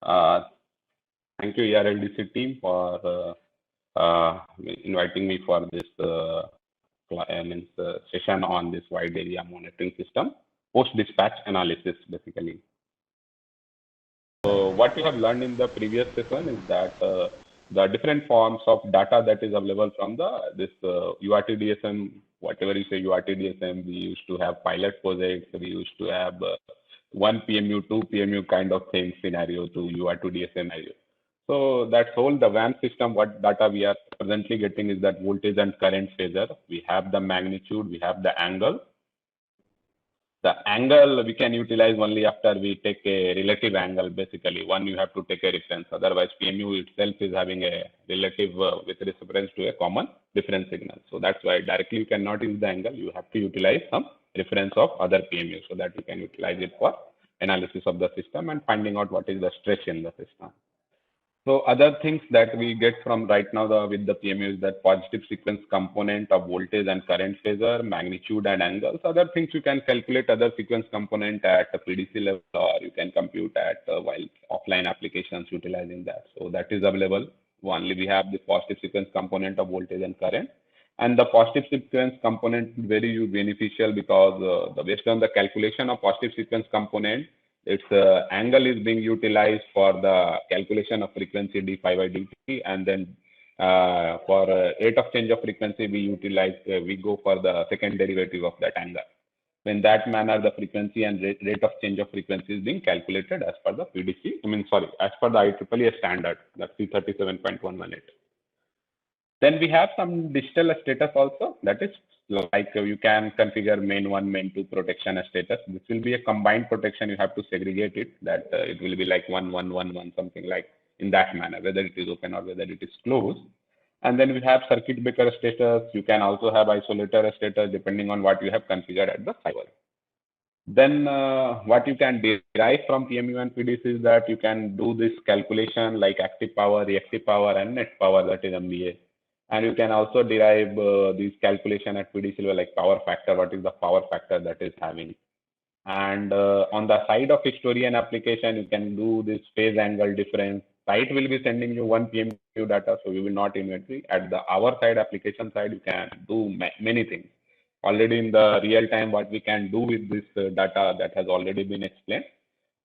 Uh, Thank you, ERLDC team, for inviting me for this session on this wide area monitoring system, post-dispatch analysis, basically. So what we have learned in the previous session is that the different forms of data that is available from this URTDSM, whatever you say URTDSM, we used to have pilot projects, we used to have one PMU, two PMU kind of thing scenario to UR2DSM scenario. So that's whole the WAN system, what data we are presently getting is that voltage and current phasor. We have the magnitude, we have the angle. The angle we can utilize only after we take a relative angle, basically. One, you have to take a reference. Otherwise, PMU itself is having a relative with reference to a common difference signal. So that's why directly you cannot use the angle. You have to utilize some reference of other PMU so that you can utilize it for analysis of the system and finding out what is the stress in the system. So other things that we get from right now with the PMU is that positive sequence component of voltage and current phasor, magnitude and angles. Other things you can calculate other sequence component at the PDC level, or you can compute at while offline applications utilizing that. So that is available. Only we have the positive sequence component of voltage and current. And the positive sequence component is very beneficial because based on the calculation of positive sequence component, its angle is being utilized for the calculation of frequency d phi by dt, and then for rate of change of frequency, we go for the second derivative of that angle. In that manner, the frequency and rate of change of frequency is being calculated as per the PDC. As per the IEEE standard, that's C37.118. Then we have some digital status also. That is like you can configure main 1, main 2 protection status. This will be a combined protection. You have to segregate it. That it will be like 1, 1, 1, 1, something like in that manner, whether it is open or whether it is closed. And then we have circuit breaker status. You can also have isolator status depending on what you have configured at the cyber. Then what you can derive from PMU and PDC is that you can do this calculation like active power, reactive power, and net power, that is MVA. And you can also derive these calculation at PDC level, like power factor, what is the power factor that is having. And on the side of historian application, you can do this phase angle difference. Site will be sending you one PMU data, so you will not inventory. At the our side application side, you can do many things. Already in the real time, what we can do with this data that has already been explained.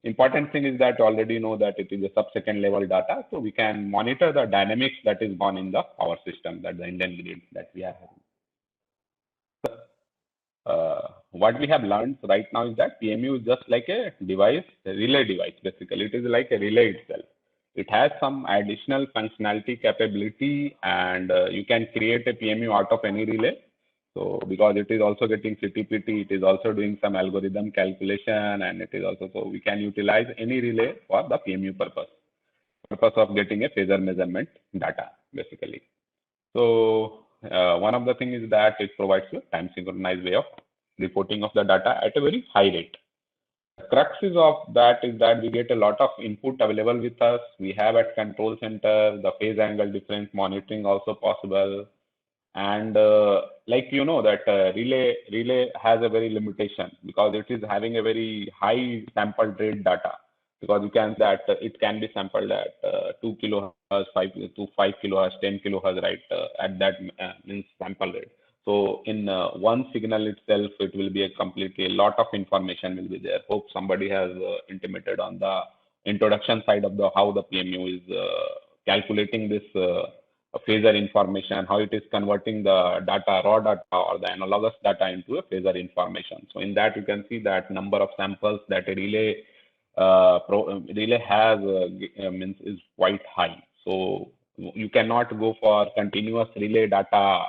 Important thing is that you already know that it is a sub-second level data, so we can monitor the dynamics that is gone in the power system, that the Indian grid that we are having. What we have learned right now is that PMU is just like a device, a relay device. Basically, it is like a relay itself. It has some additional functionality capability, and you can create a PMU out of any relay. So because it is also getting CTPT, it is also doing some algorithm calculation, and it is also, so we can utilize any relay for the PMU purpose of getting a phasor measurement data, basically. So one of the things is that it provides a time synchronized way of reporting of the data at a very high rate. The cruxes of that is that we get a lot of input available with us. We have at control center, the phase angle difference monitoring also possible. And like you know that relay has a very limitation because it is having a very high sample rate data, because you can that it can be sampled at 2 kilohertz, 5 to 5 kilohertz, 10 kilohertz, right? At that means sample rate. So in one signal itself, it will be a lot of information will be there. Hope somebody has intimated on the introduction side of the how the PMU is calculating this phasor information, how it is converting the data, raw data or the analogous data into a phasor information. So in that you can see that number of samples that a relay has means is quite high. So you cannot go for continuous relay data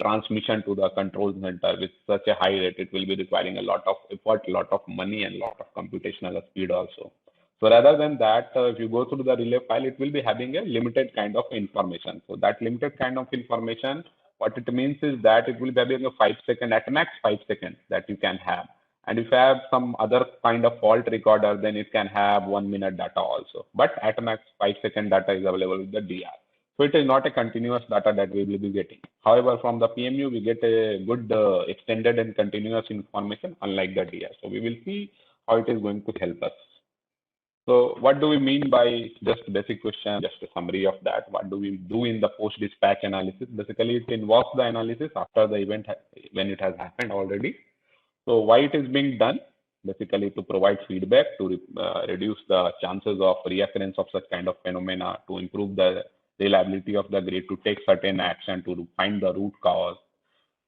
transmission to the control center with such a high rate. It will be requiring a lot of effort, a lot of money, and a lot of computational speed also. So rather than that, if you go through the relay file, it will be having a limited kind of information. So that limited kind of information, what it means is that it will be having a 5 second, at max 5 seconds that you can have. And if you have some other kind of fault recorder, then it can have 1 minute data also. But at max 5 second data is available with the DR. So it is not a continuous data that we will be getting. However, from the PMU, we get a good extended and continuous information, unlike the DR. So we will see how it is going to help us. So what do we mean by just basic question, just a summary of that? What do we do in the post-dispatch analysis? Basically, it involves the analysis after the event when it has happened already. So why it is being done? Basically, to provide feedback to reduce the chances of reoccurrence of such kind of phenomena, to improve the reliability of the grid, to take certain action, to find the root cause.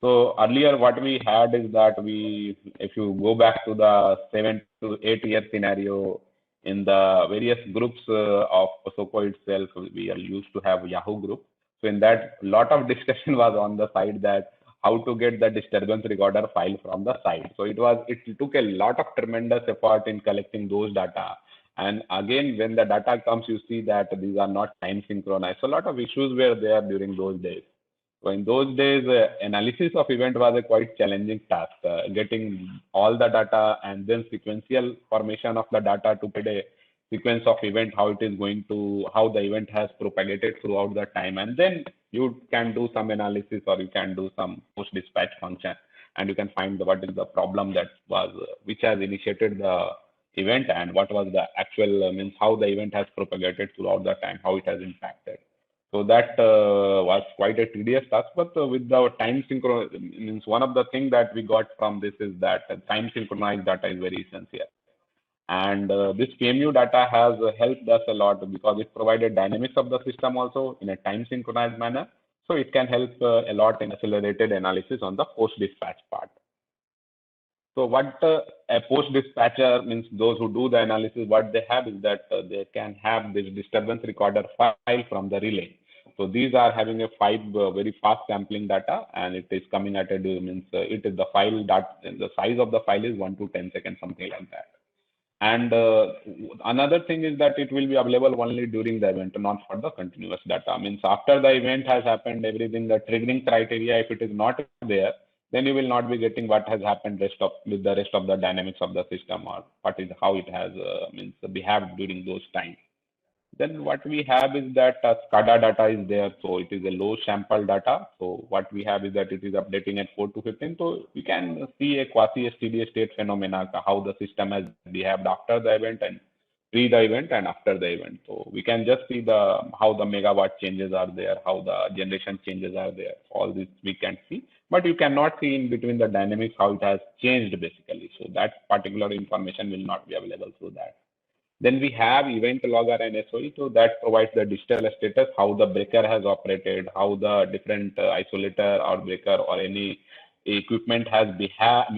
So earlier, what we had is that if you go back to the 7 to 8 year scenario, in the various groups of POSOCO itself, we are used to have Yahoo group. So in that, a lot of discussion was on the side that how to get the disturbance recorder file from the site. So it took a lot of tremendous effort in collecting those data. And again, when the data comes, you see that these are not time synchronized. So a lot of issues were there during those days. So in those days, analysis of event was a quite challenging task. Getting all the data and then sequential formation of the data to get a sequence of event, how it is going to, how the event has propagated throughout the time, and then you can do some analysis or you can do some post-dispatch function, and you can find what is the problem that was, which has initiated the event, and what was the actual means how the event has propagated throughout the time, how it has impacted. So that was quite a tedious task, but with the time synchro means one of the things that we got from this is that time synchronized data is very essential. And this KMU data has helped us a lot because it provided dynamics of the system also in a time synchronized manner. So it can help a lot in accelerated analysis on the post dispatch part. So what a post dispatcher means, those who do the analysis, what they have is that they can have this disturbance recorder file from the relay. So these are having a very fast sampling data, and it is coming at a means it is the file that the size of the file is 1 to 10 seconds, something like that. And another thing is that it will be available only during the event, not for the continuous data. Means after the event has happened, everything, the triggering criteria, if it is not there, then you will not be getting what has happened with the rest of the dynamics of the system, or what is how it has means behaved during those times. Then what we have is that SCADA data is there, so it is a low sample data. So what we have is that it is updating at 4 to 15. So we can see a quasi steady state phenomena, how the system has behaved after the event and pre the event and after the event. So we can just see the how the megawatt changes are there, how the generation changes are there. All this we can see, but you cannot see in between the dynamics how it has changed basically. So that particular information will not be available through that. Then we have event logger and SOE. So that provides the digital status, how the breaker has operated, how the different isolator or breaker or any equipment has behaved,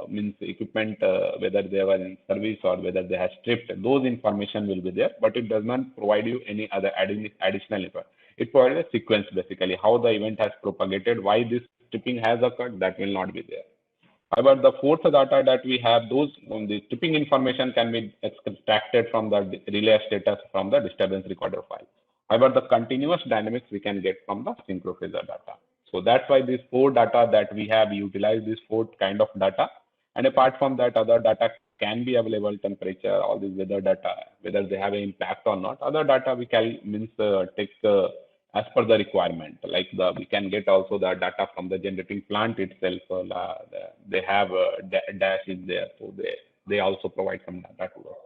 means equipment, whether they were in service or whether they have stripped. Those information will be there, but it does not provide you any other additional info. It provides a sequence basically, how the event has propagated, why this stripping has occurred, that will not be there. However, the fourth data that we have, those the tripping information can be extracted from the relay status from the disturbance recorder file. However, the continuous dynamics we can get from the synchrophasor data. So that's why these four data that we have, utilize this four kind of data. And apart from that, other data can be available, temperature, all these weather data, whether they have an impact or not. Other data we can take as per the requirement. Like we can get also the data from the generating plant itself. They have a dash is there, so they also provide some data to us.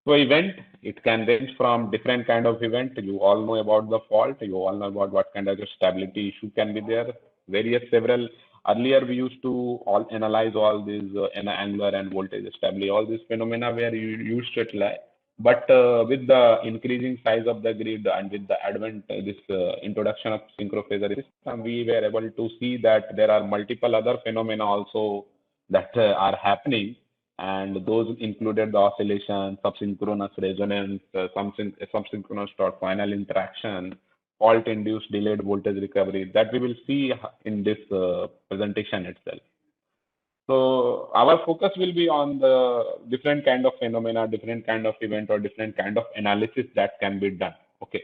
So event, it can range from different kind of event. You all know about the fault. You all know about what kind of stability issue can be there. Various several. Earlier we used to all analyze all these angular and voltage stability, all these phenomena where you used to apply. But with the increasing size of the grid and with the advent this introduction of synchrophasor system, we were able to see that there are multiple other phenomena also that are happening, and those included the oscillation, subsynchronous resonance, subsynchronous dot final interaction, fault-induced delayed voltage recovery, that we will see in this presentation itself. So our focus will be on the different kind of phenomena, different kind of event, or different kind of analysis that can be done. Okay.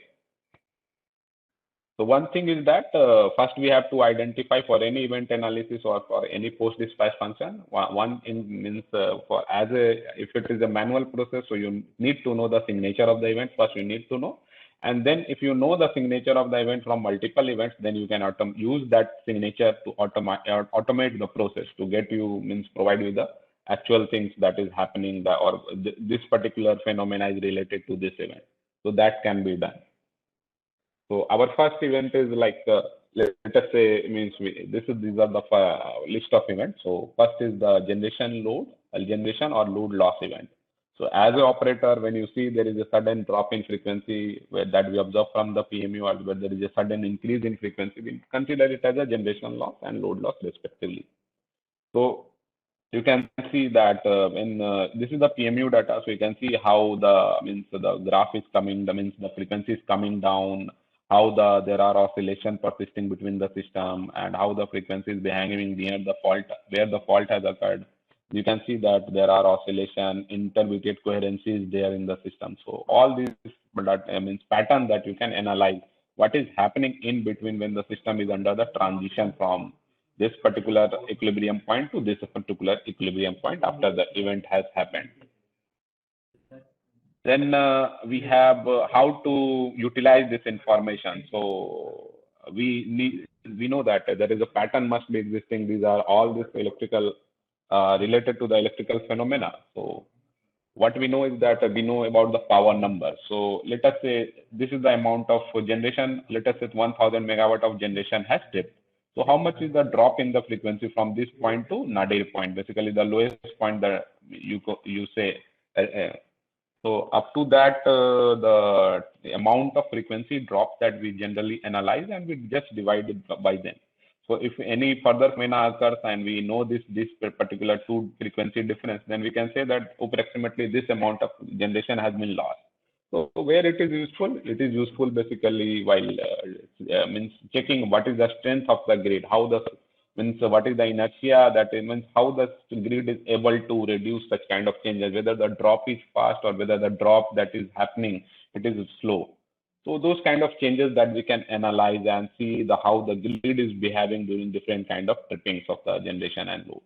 So one thing is that first we have to identify for any event analysis or for any post dispatch function. One in means for as a if it is a manual process, so you need to know the signature of the event. First you need to know, and then if you know the signature of the event from multiple events, then you can use that signature to automate the process to get you provide you the actual things that is happening, or this particular phenomena is related to this event. So that can be done. So our first event is like, let us say, means these are the list of events. So first is the generation or load loss event. So as an operator, when you see there is a sudden drop in frequency that we observe from the PMU, or where there is a sudden increase in frequency, we consider it as a generation loss and load loss respectively. So you can see that when this is the PMU data, so you can see how the graph is coming, the frequency is coming down, how there are oscillation persisting between the system, and how the frequency is behaving near the fault, where the fault has occurred. You can see that there are oscillation, intermediate coherency is there in the system. So all these pattern that you can analyze what is happening in between when the system is under the transition from this particular equilibrium point to this particular equilibrium point after the event has happened. Then we have how to utilize this information. So we know that there is a pattern must be existing. These are all this electrical related to the electrical phenomena. So what we know is that we know about the power number. So let us say this is the amount of generation. Let us say 1000 megawatt of generation has dipped. So how much is the drop in the frequency from this point to nadir point, basically the lowest point that you say. So up to that, the amount of frequency drop that we generally analyze, and we just divide it by them. So if any further phenomena occurs and we know this particular two frequency difference, then we can say that approximately this amount of generation has been lost. So where it is useful basically while means checking what is the strength of the grid, how the what is the inertia, that means how the grid is able to reduce such kind of changes, whether the drop is fast or whether the drop that is happening, it is slow. So those kind of changes that we can analyze and see how the grid is behaving during different kind of trippings of the generation and load.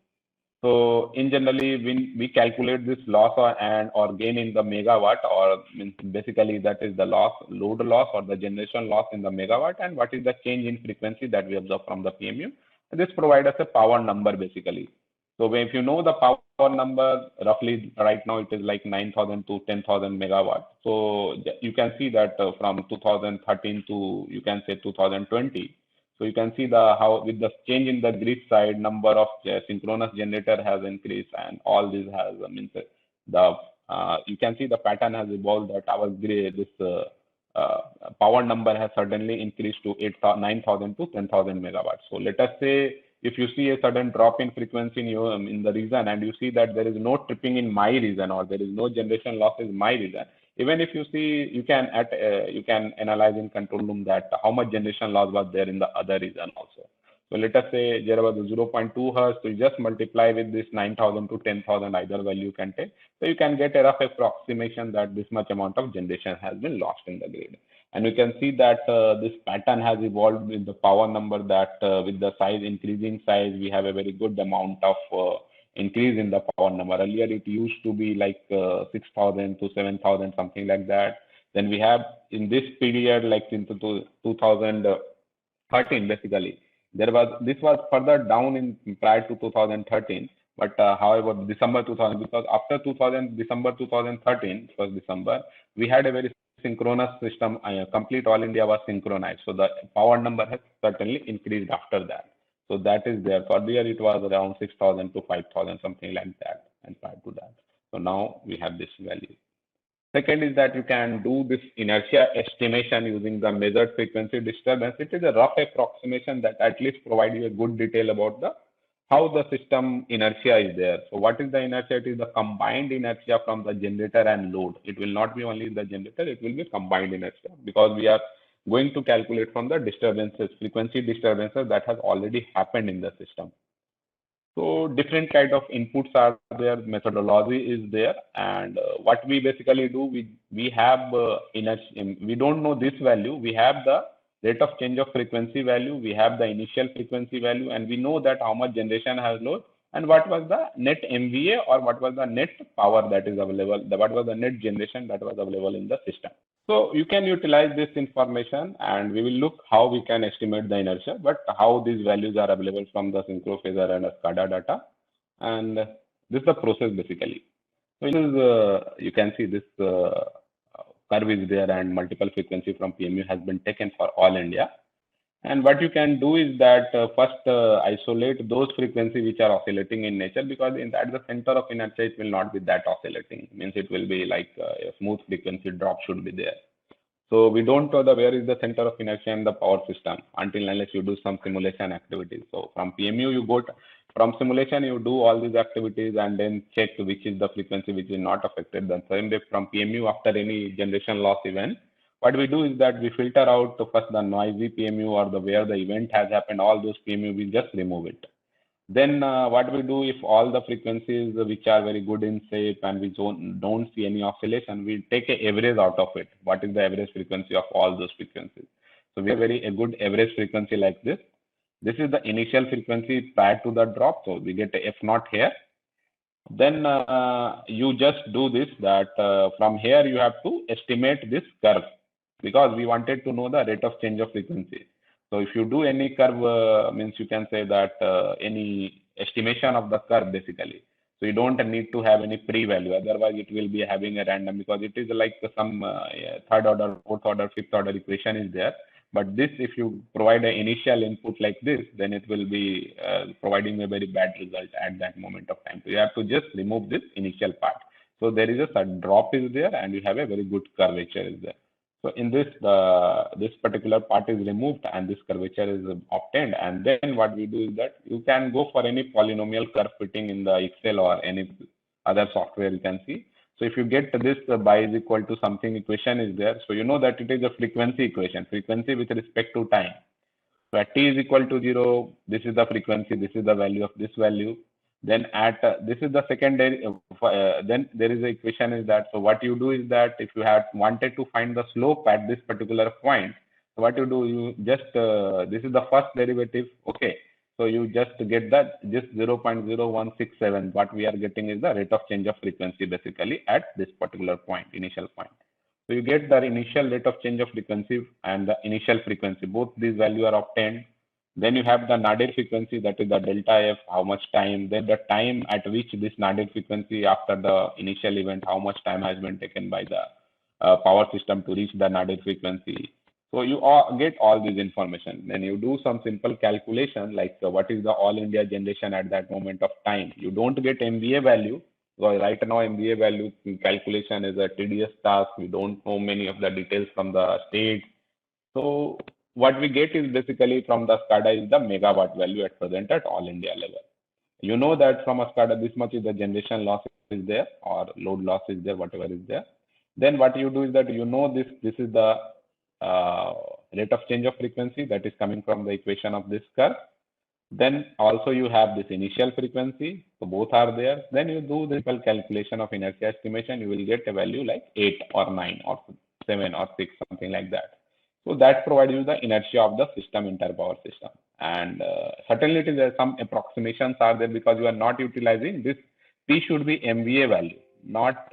So in generally, we calculate this loss or gain in the megawatt, or means basically that is the load loss or the generation loss in the megawatt, and what is the change in frequency that we observe from the PMU. This provides us a power number basically. So if you know the power number, roughly right now it is like 9,000 to 10,000 megawatt. So you can see that from 2013 to you can say 2020. So you can see how with the change in the grid side, number of synchronous generator has increased, and all this has you can see the pattern has evolved that our grid power number has suddenly increased to 9,000 to 10,000 megawatts. So let us say if you see a sudden drop in frequency in the region, and you see that there is no tripping in my region, or there is no generation loss in my region, even if you see, you can analyze in control room that how much generation loss was there in the other region also. So let us say there was a 0.2 hertz, so you just multiply with this 9,000 to 10,000, either value you can take. So you can get a rough approximation that this much amount of generation has been lost in the grid. And you can see that this pattern has evolved with the power number, that with the increasing size, we have a very good amount of increase in the power number. Earlier, it used to be like 6,000 to 7,000, something like that. Then we have in this period, like into 2013, basically, this was further down in prior to 2013. But however, December 2000, because after December 2013, first December, we had a very synchronous system. Complete all India was synchronized. So the power number has certainly increased after that. So that is there. Earlier it was around 6,000 to 5,000, something like that, and prior to that. So now we have this value. Second is that you can do this inertia estimation using the measured frequency disturbance. It is a rough approximation that at least provide you a good detail about how the system inertia is there. So what is the inertia? It is the combined inertia from the generator and load. It will not be only the generator, it will be combined inertia, because we are going to calculate from the disturbances, frequency disturbances that has already happened in the system. So different kind of inputs are there, methodology is there, and what we basically do, we have inertia. We don't know this value. We have the rate of change of frequency value. We have the initial frequency value, and we know that how much generation has load, and what was the net MVA, or what was the net power that is available, what was the net generation that was available in the system. So you can utilize this information, and we will look how we can estimate the inertia, but how these values are available from the synchro phasor and SCADA data. And This is the process basically. So this is, you can see this curve is there and multiple frequency from PMU has been taken for all India. And what you can do is that first isolate those frequencies which are oscillating in nature, because at the center of inertia it will not be that oscillating. Means it will be like a smooth frequency drop should be there. So we don't know where is the center of inertia in the power system until unless you do some simulation activities. So from PMU you go from simulation you do all these activities and then check which is the frequency which is not affected. Then same way from PMU after any generation loss event, what we do is that we filter out first the noisy PMU or the where the event has happened, all those PMU we just remove it. Then what we do, if all the frequencies which are very good in shape and we don't see any oscillation, we take an average out of it. What is the average frequency of all those frequencies? So we have a good average frequency like this. This is the initial frequency prior to the drop. So we get a F naught here. Then you just do this that from here you have to estimate this curve, because we wanted to know the rate of change of frequency. So if you do any curve, means you can say that any estimation of the curve basically. So you don't need to have any pre-value, otherwise it will be having a random, because it is like some third order, fourth order, fifth order equation is there. But this, if you provide an initial input like this, then it will be providing a very bad result at that moment of time. So you have to just remove this initial part. So there is a drop is there and you have a very good curvature is there. So in this, this particular part is removed and this curvature is obtained. And then what we do is that you can go for any polynomial curve fitting in the Excel or any other software you can see. So if you get this bi is equal to something equation is there. So you know that it is a frequency equation, frequency with respect to time. So at t is equal to 0, this is the frequency, this is the value of this value. Then at this is the secondary, then there is a equation is that, so what you do is that if you have wanted to find the slope at this particular point, so what you do, you just, this is the first derivative, okay. So you just get that just 0.0167, what we are getting is the rate of change of frequency basically at this particular point, initial point. So you get the initial rate of change of frequency and the initial frequency, both these values are obtained. Then you have the nadir frequency, that is the delta F, how much time, then the time at which this nadir frequency after the initial event, how much time has been taken by the power system to reach the nadir frequency. So you get all this information. Then you do some simple calculation like what is the all India generation at that moment of time. You don't get MVA value, because right now MVA value calculation is a tedious task. We don't know many of the details from the state. So what we get is basically from the SCADA is the megawatt value at present at all India level. You know that from a SCADA this much is the generation loss is there or load loss is there, whatever is there. Then what you do is that you know this is the rate of change of frequency that is coming from the equation of this curve. Then also you have this initial frequency, so both are there. Then you do the simple calculation of inertia estimation, you will get a value like 8 or 9 or 7 or 6, something like that. So that provides you the inertia of the system, entire power system. And certainly it is some approximations are there, because you are not utilizing this. P should be MVA value, not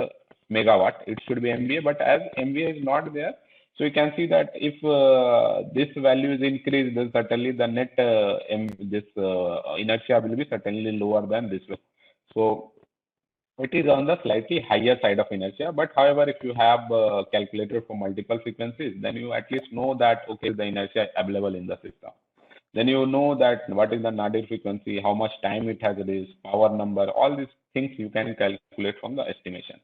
megawatt. It should be MVA, but as MVA is not there, so you can see that if this value is increased, then certainly the net inertia will be certainly lower than this one. So it is on the slightly higher side of inertia. But however, if you have calculated for multiple frequencies, then you at least know that, okay, the inertia available in the system. Then you know that what is the nadir frequency, how much time it has reached, power number, all these things you can calculate from the estimation.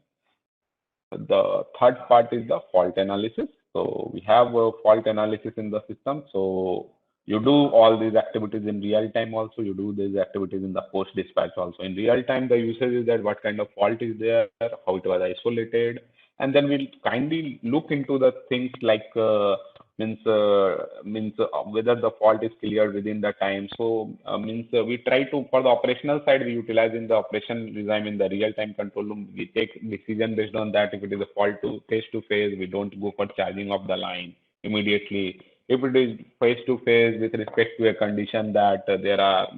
The third part is the fault analysis. So we have a fault analysis in the system. So you do all these activities in real time also. You do these activities in the post dispatch also. In real time, the usage is that what kind of fault is there, how it was isolated. And then we'll kindly look into the things like whether the fault is cleared within the time. So we try to, for the operational side, we utilize in the operation regime in the real-time control room. We take decision based on that. If it is a fault to face-to-face, we don't go for charging of the line immediately. If it is face-to-face with respect to a condition that there are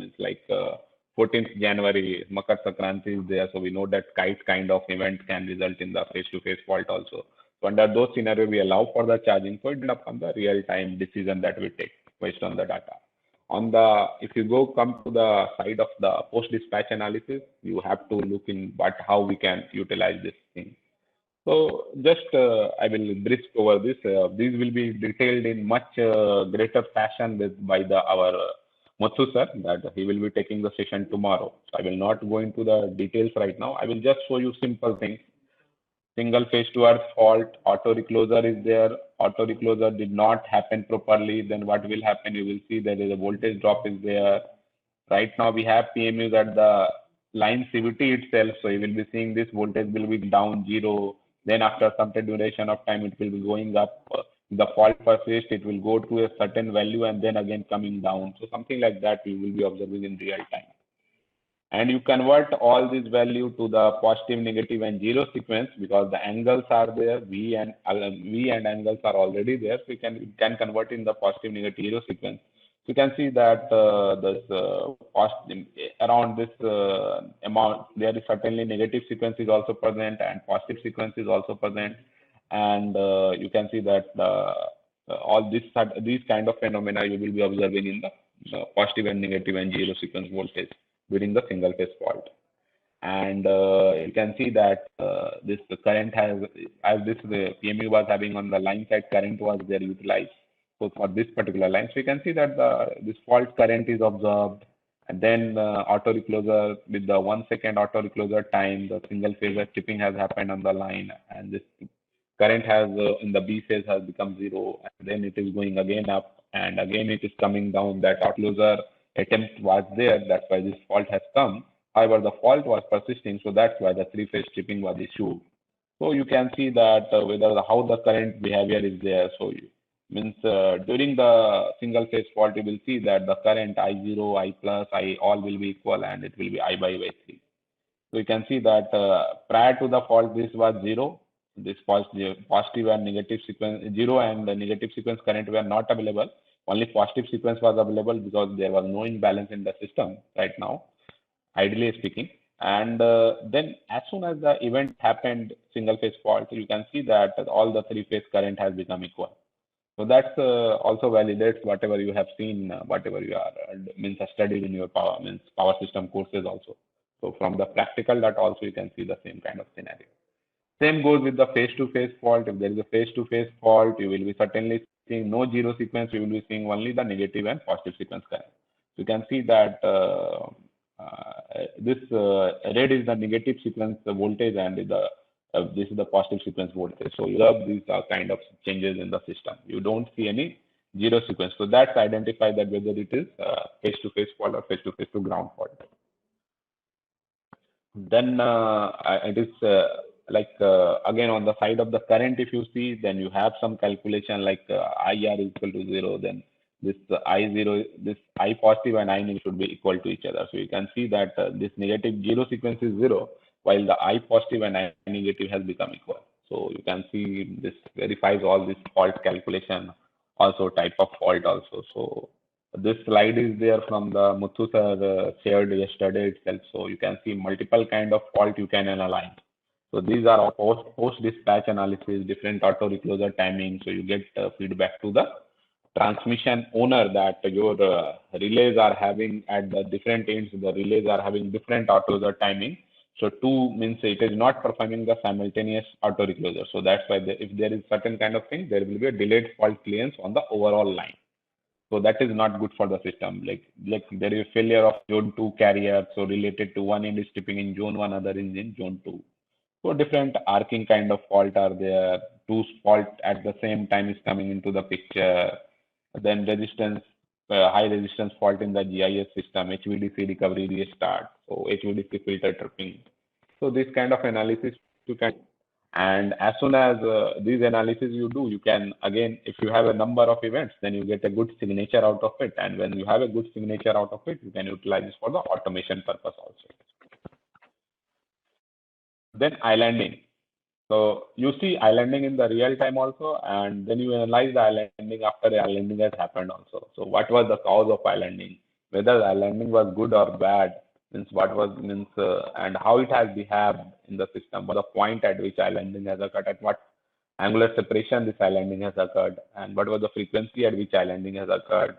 14th January, Makar Sankranti is there, so we know that kite kind of event can result in the face-to-face fault also. So under those scenarios, we allow for the charging. So it depends upon the real-time decision that we take based on the data. on the, if you come to the side of the post dispatch analysis, you have to look in how we can utilize this thing. So just I will brisk over this. These will be detailed in much greater fashion by our Muthu sir, that he will be taking the session tomorrow. So I will not go into the details right now. I will just show you simple things. Single phase to earth fault, auto recloser is there. Auto recloser did not happen properly. Then what will happen? You will see there is a voltage drop is there. Right now we have PMUs at the line CVT itself. So you will be seeing this voltage will be down 0. Then after some duration of time, it will be going up. The fault persists, it will go to a certain value and then again coming down. So something like that we will be observing in real time. And you convert all this value to the positive, negative, and zero sequence because the angles are there. V and angles are already there. So you can convert in the positive, negative, zero sequence. So you can see that around this amount, there is certainly negative sequence is also present and positive sequence is also present. And you can see that all these kind of phenomena you will be observing in the positive and negative and zero sequence voltage during the single phase fault. And you can see that this current has, as the PMU was having on the line side, current was there utilized. So for this particular line, so you can see that this fault current is observed, and then auto recloser with the 1 second auto recloser time, the single phase tripping has happened on the line, and this current has in the B phase has become 0, and then it is going again up, and again it is coming down. That auto recloser attempt was there, that's why this fault has come. However, the fault was persisting, so that's why the three-phase tripping was issued. So you can see that how the current behavior is there. So means during the single phase fault, you will see that the current I0, I plus, I all will be equal, and it will be I by 3. So you can see that prior to the fault, this was 0. This positive and negative sequence, 0 and the negative sequence current were not available. Only positive sequence was available because there was no imbalance in the system right now, ideally speaking. And then as soon as the event happened, single phase fault, you can see that all the three phase current has become equal. So that's also validates whatever you have seen, whatever you are studied in your power system courses also. So from the practical, that also you can see the same kind of scenario. Same goes with the face-to-face fault. If there is a face-to-face fault, you will be certainly seeing no zero sequence. You will be seeing only the negative and positive sequence current. So you can see that this red is the negative sequence voltage, and this is the positive sequence voltage. So you have these kind of changes in the system. You don't see any zero sequence. So that's identify that whether it is face-to-face fault or face-to-face to ground fault. Then it is again on the side of the current, if you see, then you have some calculation like IR is equal to 0, then this I0, this I positive and I negative should be equal to each other. So you can see that this negative zero sequence is 0, while the I positive and I negative has become equal. So you can see this verifies all this fault calculation, also type of fault also. So this slide is there from the Muthu sir shared yesterday itself. So you can see multiple kind of fault you can analyze. So these are all post dispatch analysis, different auto recloser timing. So you get feedback to the transmission owner that your relays are having at the different ends, the relays are having different auto recloser timing. So 2 means it is not performing the simultaneous auto recloser. So that's why if there is certain kind of thing, there will be a delayed fault clearance on the overall line. So that is not good for the system. Like there is failure of zone 2 carrier. So related to one end is tripping in zone 1, other is in zone 2. So different arcing kind of fault are there. Two fault at the same time is coming into the picture. Then resistance, high resistance fault in the GIS system, HVDC recovery restart. So HVDC filter tripping. So this kind of analysis you can, and as soon as these analysis you do, you can again, if you have a number of events, then you get a good signature out of it. And when you have a good signature out of it, you can utilize this for the automation purpose also. Then islanding. So you see islanding in the real time also, and then you analyze the islanding after the islanding has happened also. So what was the cause of islanding? Whether the islanding was good or bad, means what was and how it has behaved in the system, what the point at which islanding has occurred, at what angular separation this islanding has occurred, and what was the frequency at which islanding has occurred,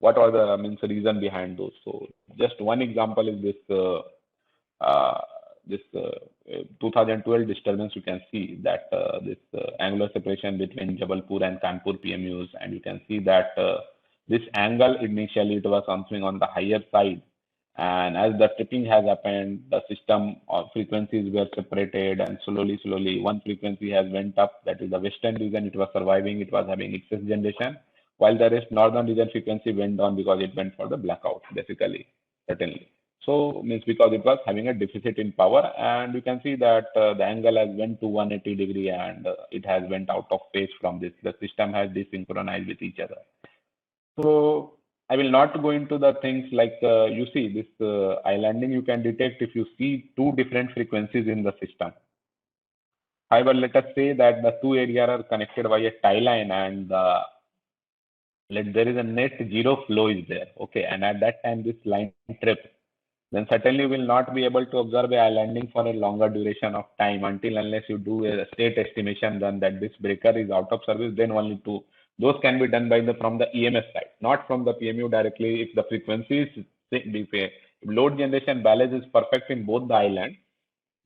what are the reason behind those. So just one example is uh, this 2012 disturbance. You can see that this angular separation between Jabalpur and Kanpur PMUs, and you can see that this angle initially it was something on the higher side, and as the tripping has happened, the system frequencies were separated, and slowly one frequency has went up. That is the western region. It was surviving. It was having excess generation, while the rest northern region frequency went down because it went for the blackout, basically, certainly. So means because it was having a deficit in power, and you can see that the angle has went to 180 degree, and it has went out of phase from this. The system has desynchronized with each other. So I will not go into the things like you see this islanding you can detect if you see two different frequencies in the system. However, let us say that the two areas are connected by a tie line, and there is a net zero flow is there. Okay, and at that time this line trips, then certainly you will not be able to observe a islanding for a longer duration of time until unless you do a state estimation then that this breaker is out of service. Then only two those can be done by the from the EMS side, not from the PMU directly. If the frequency is if load generation balance is perfect in both the islands,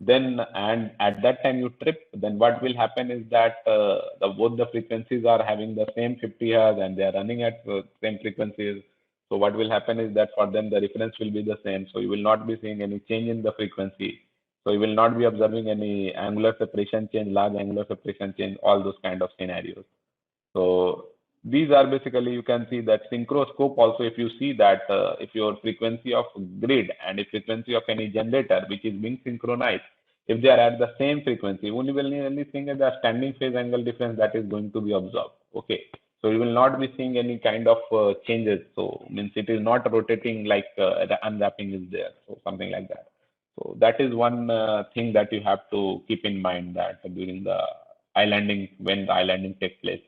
then and at that time you trip, then what will happen is that both the frequencies are having the same 50 hertz and they are running at same frequencies. So what will happen is that for them the reference will be the same, so you will not be seeing any change in the frequency, so you will not be observing any angular separation change, large angular separation change, all those kind of scenarios. So these are basically, you can see that synchroscope also. If you see that if your frequency of grid and if frequency of any generator which is being synchronized, if they are at the same frequency, only thing is the standing phase angle difference that is going to be observed. Okay, so you will not be seeing any kind of changes. So means it is not rotating like the unwrapping is there. So something like that. So that is one thing that you have to keep in mind, that during the islanding, when the islanding takes place,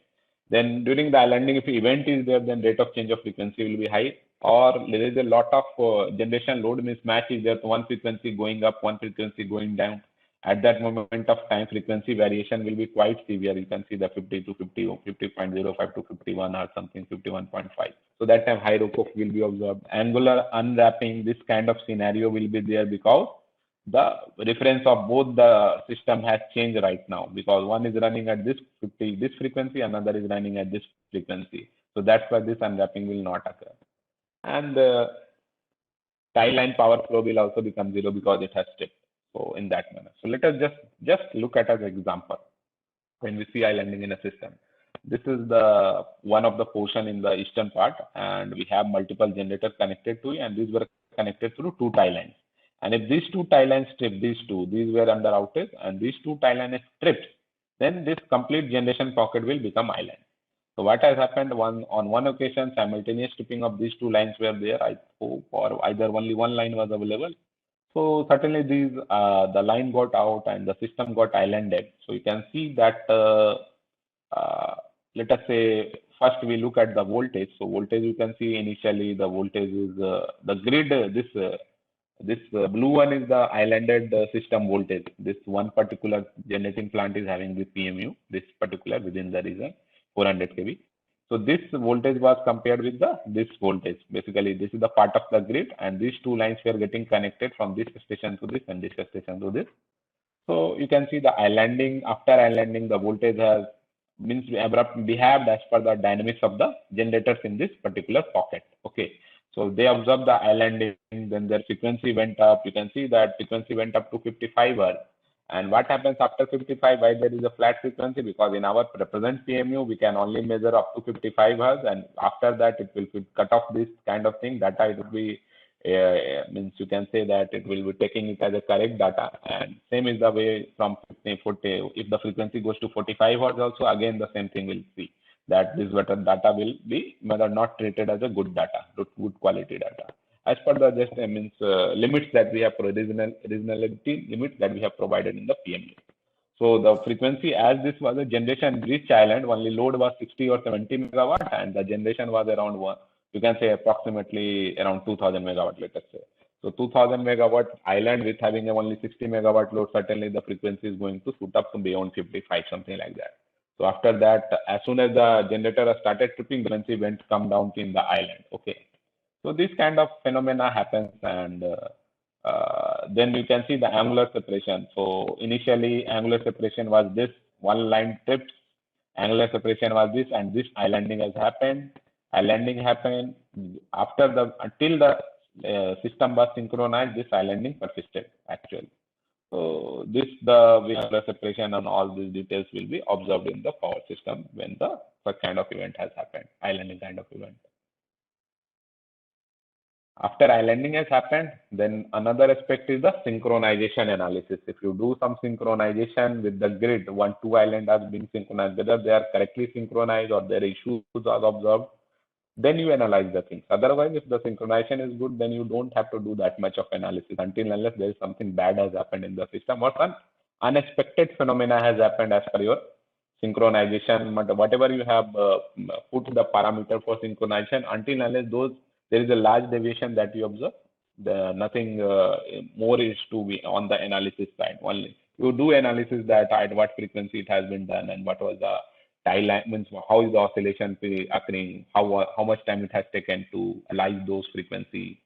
then during the islanding, if event is there, then rate of change of frequency will be high, or there is a lot of generation load mismatch is there. So one frequency going up, one frequency going down. At that moment of time, frequency variation will be quite severe. You can see the 50 to 50, 50.05 to 51 or something, 51.5. So that time high ROCOF will be observed. Angular unwrapping, this kind of scenario will be there because the reference of both the system has changed right now, because one is running at this 50 this frequency, another is running at this frequency. So that's why this unwrapping will not occur, and tie line power flow will also become zero because it has stripped. So in that manner. So let us just look at as an example when we see islanding in a system. This is the one of the portion in the eastern part, and we have multiple generators connected to it, and these were connected through two tie lines. And if these two tie lines strip, these were under outage, and these two tie lines stripped, then this complete generation pocket will become island. So what has happened, on one occasion, simultaneous stripping of these two lines were there, I hope, or either only one line was available. So certainly the line got out and the system got islanded. So you can see that uh, let us say first we look at the voltage. So voltage, you can see initially the voltage is the grid. This blue one is the islanded system voltage. This one particular generating plant is having this PMU, this particular within the region, 400 kV. So this voltage was compared with this voltage. Basically, this is the part of the grid, and these two lines were getting connected from this station to this and this station to this. So you can see the islanding. After islanding, the voltage has means abrupt behaved as per the dynamics of the generators in this particular pocket. Okay. So they observed the islanding, then their frequency went up. You can see that frequency went up to 55 Hz. And what happens after 55? Why there is a flat frequency? Because in our present PMU, we can only measure up to 55 Hz, and after that, it will cut off this kind of thing. Data it will be means you can say that it will be taking it as a correct data, and same is the way from 50, 40. If the frequency goes to 45 Hz, also again the same thing will see that this data will be not treated as a good data, good quality data, as per the just means limits that we have regionality limits that we have provided in the PMU. So the frequency, as this was a generation reach island, only load was 60 or 70 megawatt, and the generation was around one. You can say approximately around 2000 megawatt, let us say. So 2000 megawatt island with having only 60 megawatt load, certainly the frequency is going to shoot up to beyond 55, something like that. So after that, as soon as the generator started tripping, the frequency went come down in the island. Okay. So this kind of phenomena happens, and then you can see the angular separation. So initially, angular separation was this, one line trips, angular separation was this, and this islanding has happened. Islanding happened after the until the system was synchronized. This islanding persisted actually. So this the angular separation and all these details will be observed in the power system when the such kind of event has happened, islanding kind of event. After islanding has happened, then another aspect is the synchronization analysis. If you do some synchronization with the grid, two islands are being synchronized, whether they are correctly synchronized or their issues are observed, then you analyze the things. Otherwise, if the synchronization is good, then you don't have to do that much of analysis until unless there is something bad has happened in the system or some unexpected phenomena has happened as per your synchronization. Whatever you have put the parameter for synchronization, until unless those there is a large deviation that you observe, nothing more is to be on the analysis side. Only you do analysis that at what frequency it has been done and what was the time, means how is the oscillation occurring, how much time it has taken to analyze those frequencies.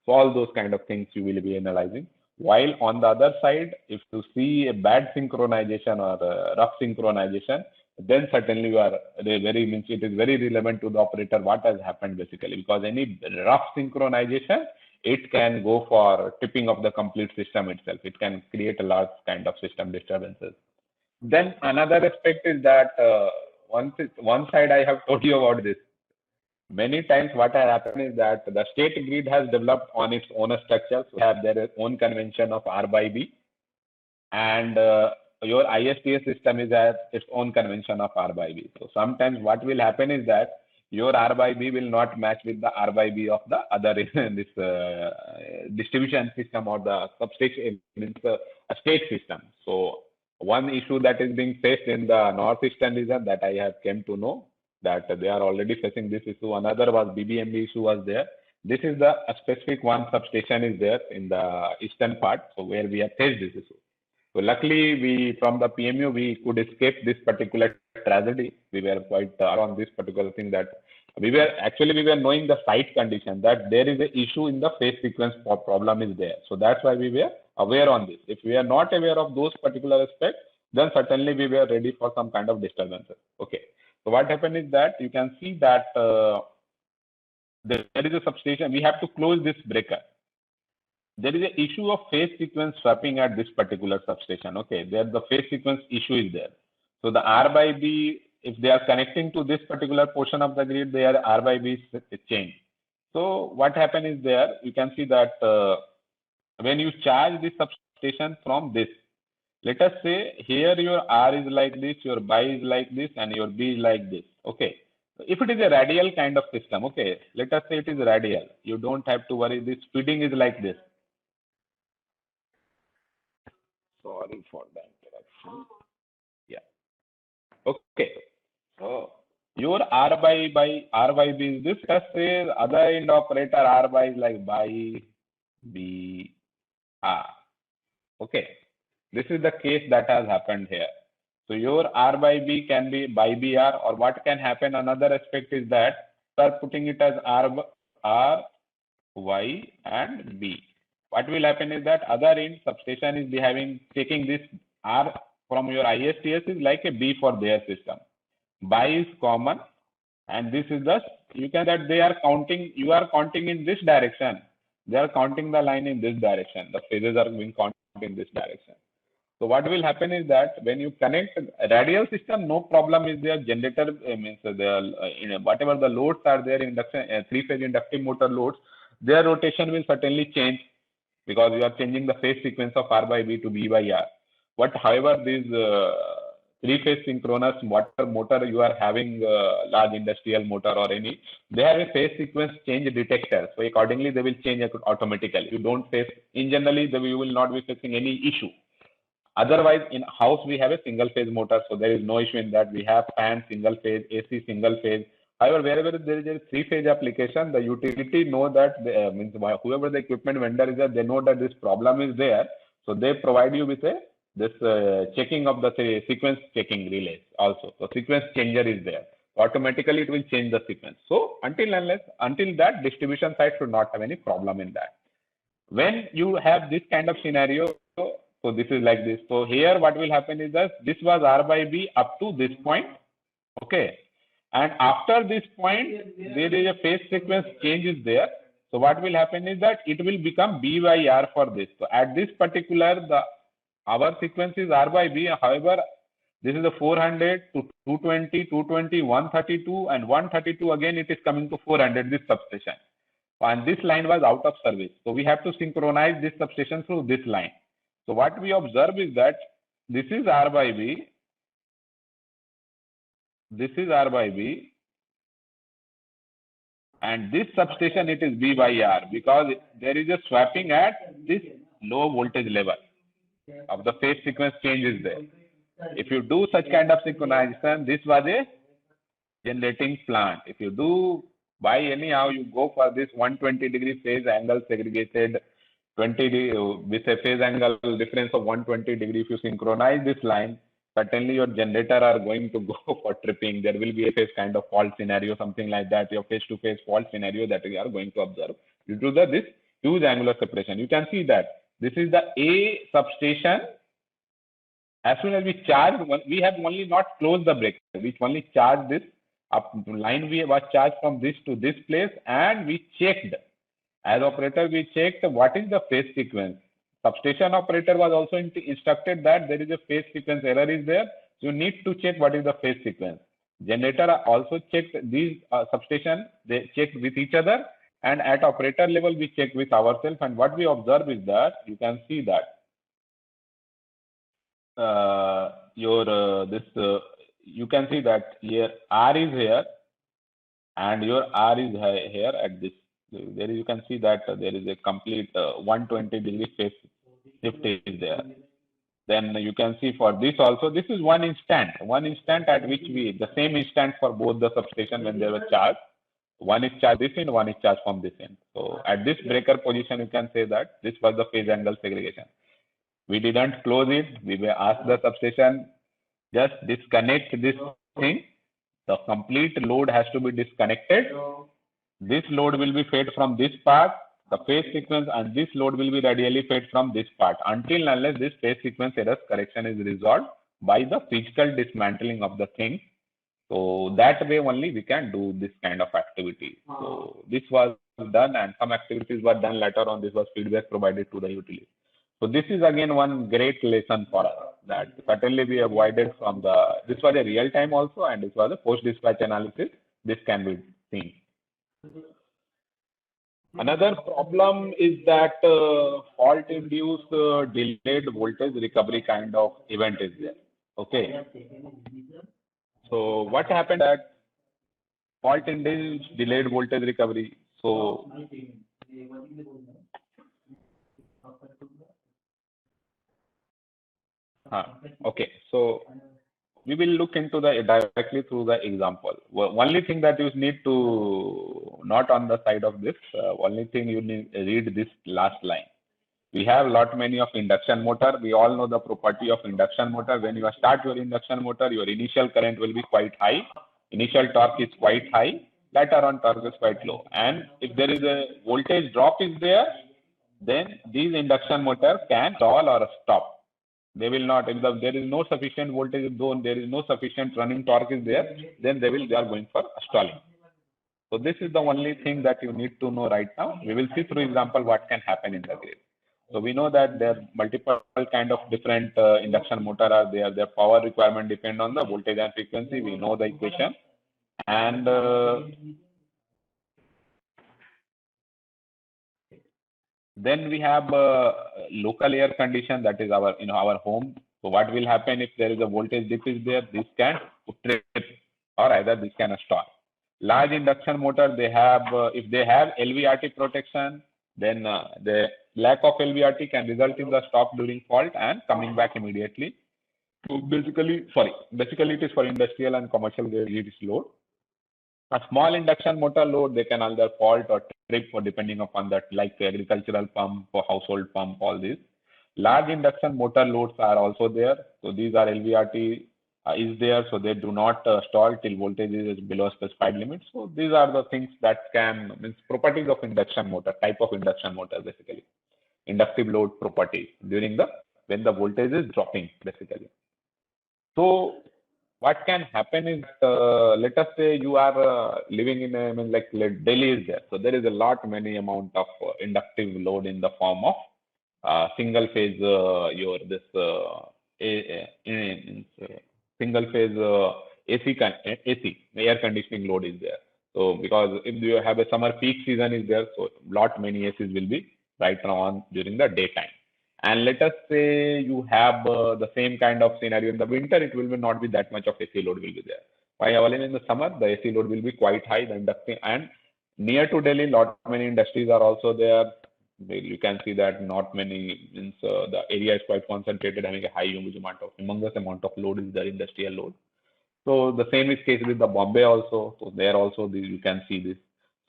So all those kind of things you will be analyzing. While on the other side, if you see a bad synchronization or rough synchronization, then certainly you are very means it is very relevant to the operator what has happened basically, because any rough synchronization, it can go for tipping of the complete system itself. It can create a large kind of system disturbances. Then another aspect is that one side I have told you about this. Many times what has happened is that the state grid has developed on its own structure, so have their own convention of R by B, and your ISTS system is at its own convention of R by B. So sometimes what will happen is that your R by B will not match with the R by B of the other this distribution system or the substation means a state system. So one issue that is being faced in the northeastern region that I have came to know that they are already facing this issue. Another was BBMB issue was there. This is the specific one substation is there in the eastern part, so where we have faced this issue. So luckily, we from the PMU we could escape this particular tragedy. We were quite on this particular thing that we were knowing the site condition that there is an issue in the phase sequence problem is there. So that's why we were aware on this. If we are not aware of those particular aspects, then certainly we were ready for some kind of disturbances. Okay. So what happened is that you can see that there is a substation. We have to close this breaker. There is an issue of phase sequence swapping at this particular substation. Okay, there the phase sequence issue is there. So the R by B, if they are connecting to this particular portion of the grid, their R by B is changed. So what happened is there, you can see that when you charge this substation from this, let us say here your R is like this, your Y is like this, and your B is like this. Okay. If it is a radial kind of system, okay, let us say it is radial. You don't have to worry. This feeding is like this. Sorry for the interruption. Yeah. Okay. So your R by R by B is this. Let's say other end operator R by is like by B R. Okay. This is the case that has happened here. So your R by B can be by BR, or what can happen, another aspect is that you are putting it as R, Y and B. What will happen is that other end substation is taking this R from your ISTS is like a B for their system. By is common, and this is the, you can that they are counting, you are counting in this direction. They are counting the line in this direction. The phases are being counted in this direction. So what will happen is that when you connect a radial system, no problem is there. Generator means whatever the loads are there, induction three-phase inductive motor loads, their rotation will certainly change because you are changing the phase sequence of R by B to B by R. But however, these three-phase synchronous motor you are having large industrial motor or any, they have a phase sequence change detector. So accordingly, they will change automatically. You don't face, in generally, you will not be facing any issue. Otherwise, in house, we have a single phase motor, so there is no issue in that. We have fan single phase, AC single phase. However, wherever there is a three-phase application, the utility know that means whoever the equipment vendor is there, they know that this problem is there. So they provide you with a this checking of the sequence checking relays also. So sequence changer is there. Automatically it will change the sequence. So until that, distribution side should not have any problem in that. When you have this kind of scenario, so this is like this. So here what will happen is that this was R by B up to this point. Okay. And after this point, there is a phase sequence change is there. So what will happen is that it will become B by R for this. So at this particular, our sequence is R by B. However, this is the 400 to 220, 220, 132, and 132 again it is coming to 400, this substation. And this line was out of service. So we have to synchronize this substation through this line. So what we observe is that this is R by B. This is R by B. And this substation, it is B by R because there is a swapping at this low voltage level of the phase sequence change is there. If you do such kind of synchronization, this was a generating plant. If you do by anyhow, you go for this 120-degree phase angle segregated 20 with a phase angle difference of 120 degree. If you synchronize this line, certainly your generator are going to go for tripping. There will be a phase kind of fault scenario, something like that, your face-to-face fault scenario that we are going to observe due to this huge angular separation. You can see that this is the A substation. As soon as we charge, we have only not closed the breaker. We only charged this up line. We was charged from this to this place, and we checked. As operator, we checked what is the phase sequence. Substation operator was also instructed that there is a phase sequence error is there. So you need to check what is the phase sequence. Generator also checked these substation. They checked with each other, and at operator level we checked with ourselves. And what we observe is that you can see that you can see that here R is here, and your R is here at this. There you can see that there is a complete 120-degree phase shift is there. Then you can see for this also, this is one instant at which the same instant for both the substation when they were charged. One is charged this end, one is charged from this end. So at this breaker position, you can say that this was the phase angle segregation. We didn't close it. We were asked the substation, just disconnect this thing. The complete load has to be disconnected. This load will be fed from this part, the phase sequence, and this load will be radially fed from this part until unless this phase sequence error correction is resolved by the physical dismantling of the thing. So that way only we can do this kind of activity. So this was done, and some activities were done later on. This was feedback provided to the utility. So this is again one great lesson for us that certainly we avoided from this was a real time also, and this was a post dispatch analysis. This can be seen. Another problem is that fault-induced delayed voltage recovery kind of event is there. Okay. So what happened that fault-induced delayed voltage recovery? So okay. So we will look into directly through the example. Only thing that you need to not on the side of this. Only thing you need read this last line. We have many of induction motor. We all know the property of induction motor. When you start your induction motor, your initial current will be quite high. Initial torque is quite high. Later on torque is quite low. And if there is a voltage drop is there, then these induction motor can stall or stop. They will not, if there is no sufficient voltage zone, there is no sufficient running torque is there, then they are going for stalling. So this is the only thing that you need to know right now. We will see through example what can happen in the grid. So we know that there are multiple kind of different induction motor are there. Their power requirement depend on the voltage and frequency. We know the equation. And then we have local air condition, that is our our home. So what will happen if there is a voltage dip is there? This can trip or either this can stall. Large induction motor, they have if they have LVRT protection, then the lack of LVRT can result in the stop during fault and coming back immediately. So basically it is for industrial and commercial grid load. A small induction motor load, they can either fault or trip or depending upon that, like agricultural pump or household pump, all this. Large induction motor loads are also there. So these are LVRT is there, so they do not stall till voltage is below specified limit. So these are the things that means properties of induction motor, type of induction motor basically, inductive load property during the when the voltage is dropping basically. So what can happen is let us say you are living in a, I mean, like Delhi is there, so there is a lot many amount of inductive load in the form of single phase your this single phase AC air conditioning load is there. So because if you have a summer peak season is there, so lot many ACs will be right now on during the daytime. And let us say you have the same kind of scenario in the winter, it will not be that much of AC load will be there. While in the summer, the AC load will be quite high, the inducting, and near to Delhi, lot many industries are also there. You can see that not many means the area is quite concentrated, having a high humongous amount of load is there, industrial load. So the same is case with the Bombay also. So there also you can see this.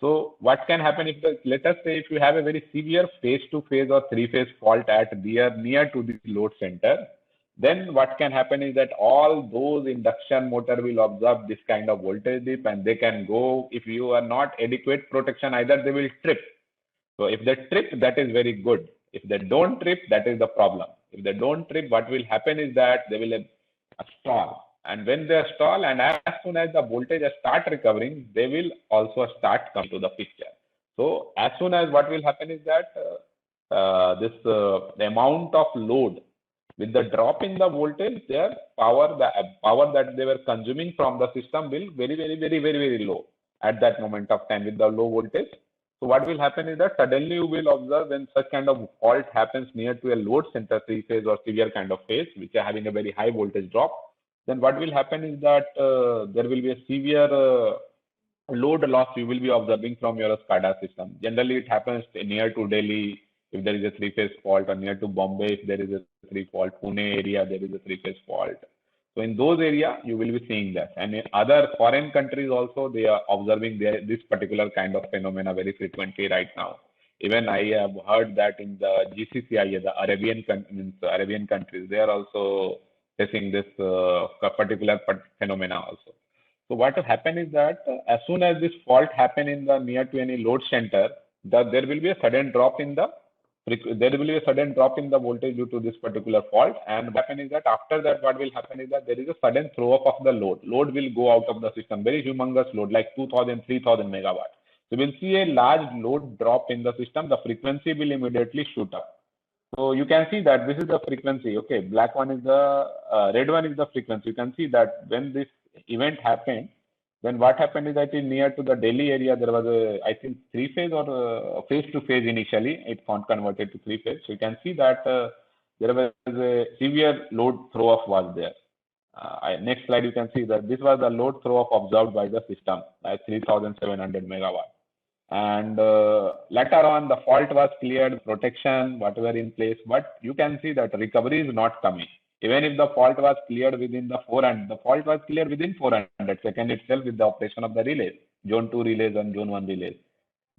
So what can happen if let us say if you have a very severe phase-to-phase or three-phase fault at near to the load center, then what can happen is that all those induction motor will observe this kind of voltage dip, and they can go, if you are not adequate protection, either they will trip. So if they trip, that is very good. If they don't trip, that is the problem. If they don't trip, what will happen is that they will stall. And when they stall, and as soon as the voltage start recovering, they will also start coming to the picture. So as soon as what will happen is that the amount of load with the drop in the voltage, their power, the power that they were consuming from the system will very low at that moment of time with the low voltage. So what will happen is that suddenly you will observe when such kind of fault happens near to a load center three-phase or severe kind of phase, which are having a very high voltage drop, then what will happen is that there will be a severe load loss you will be observing from your SCADA system. Generally, it happens near to Delhi if there is a three-phase fault, or near to Bombay if there is a three-fault, Pune area there is a three-phase fault. So in those areas, you will be seeing that. And in other foreign countries also, they are observing this particular kind of phenomena very frequently right now. Even I have heard that in the GCCI, the Arabian countries, they are also facing this particular phenomena also. So what will happen is that as soon as this fault happen in the near to any load center, there will be a sudden drop in the voltage due to this particular fault. And what happen is that after that, what will happen is that there is a sudden throw up of the load. Load will go out of the system, very humongous load, like 2000, 3000 megawatts. So we'll see a large load drop in the system. The frequency will immediately shoot up. So you can see that this is the frequency. Okay, black one is the red one is the frequency. You can see that when this event happened, then what happened is that in near to the Delhi area, there was a, I think, three-phase or phase-to-phase initially. It got converted to three-phase. So you can see that there was a severe load throw-off was there. Next slide, you can see that this was the load throw-off observed by the system at 3,700 megawatts. And later on, the fault was cleared, protection, whatever in place, but you can see that recovery is not coming. Even if the fault was cleared within the 400, the fault was cleared within 400 seconds itself with the operation of the relays, Zone 2 relays and Zone 1 relays.